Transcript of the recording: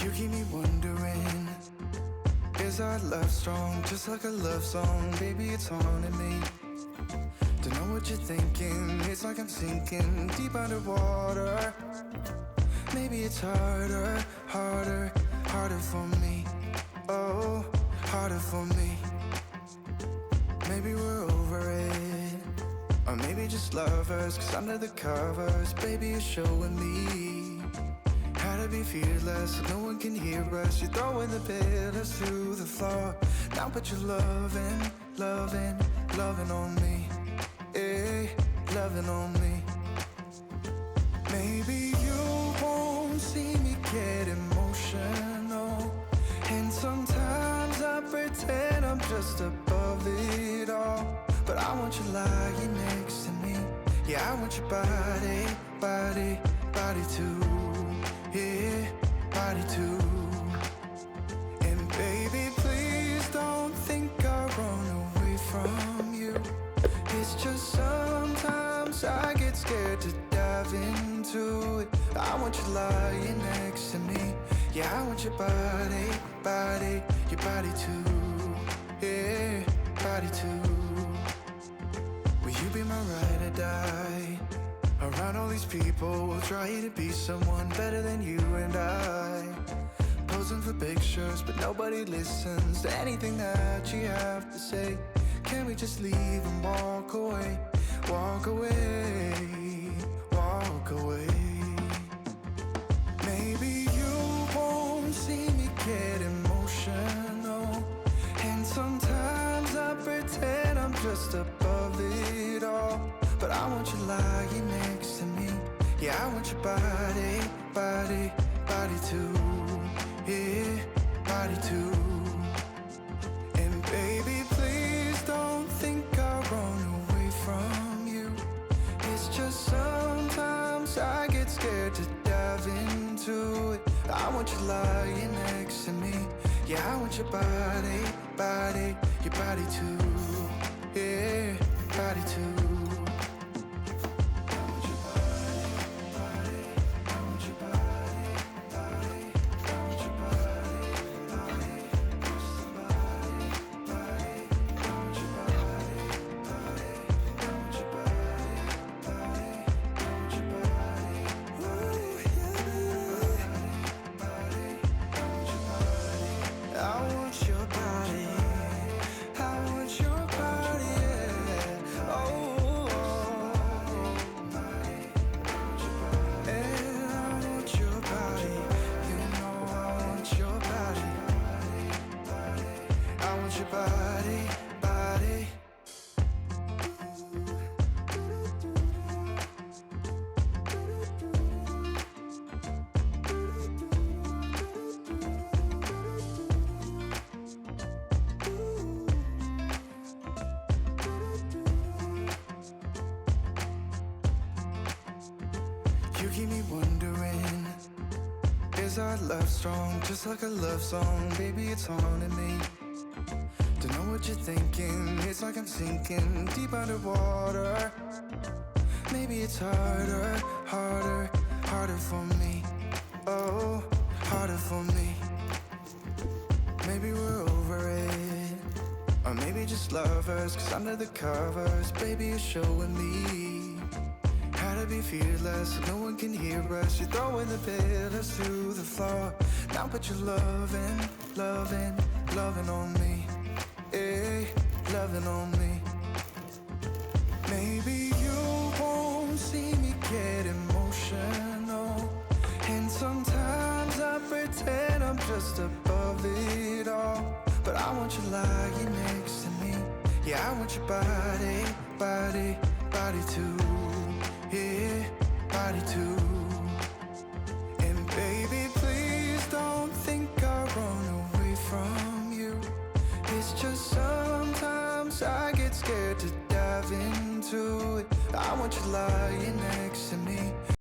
You keep me wondering, is our love strong? Just like a love song, baby, it's haunting me. Don't know what you're thinking, it's like I'm sinking deep underwater. Maybe it's harder, harder, harder for me. Oh, harder for me. Maybe we're over it, or maybe just lovers, 'cause under the covers, baby, you're showing me how to be fearless so no one can hear us. You're throwing the pillars through the floor. Now put your loving, loving, loving on me. Eh, loving on me. Maybe you won't see me get emotional, and sometimes I pretend I'm just above it all. But I want you lying next to me. Yeah, I want your body, body, body too. Yeah, body too. And baby, please don't think I'll run away from you. It's just sometimes I get scared to dive into it. I want you lying next to me. Yeah, I want your body, body, your body too. Yeah, body too. Will you be my ride or die? Around all these people, we'll try to be someone better than you and I. Posing for pictures, but nobody listens to anything that you have to say. Can we just leave and walk away? Walk away, walk away. Maybe you won't see me get emotional, and sometimes I pretend I'm just above it all. But I want you lying next to me. Yeah, I want your body, body, body too. Yeah, body too. And baby, please don't think I'll run away from you. It's just sometimes I get scared to dive into it. I want you lying next to me. Yeah, I want your body, body, your body too. Yeah, body too. You keep me wondering, is our love strong? Just like a love song, baby, it's haunting me. Don't know what you're thinking, it's like I'm sinking deep underwater. Maybe it's harder, harder, harder for me. Oh, harder for me. Maybe we're over it, or maybe just lovers, 'cause under the covers, baby, you're showing me how to be fearless so no one can hear us. You're throwing the pillars through the floor. Now put your loving, loving, loving on me. Eh, loving on me. Maybe you won't see me get emotional, and sometimes I pretend I'm just above it all. But I want you lying next to me. Yeah, I want your body, body, body too. Yeah, body too. And baby, please don't think I'll run away from you. It's just sometimes I get scared to dive into it. I want you lying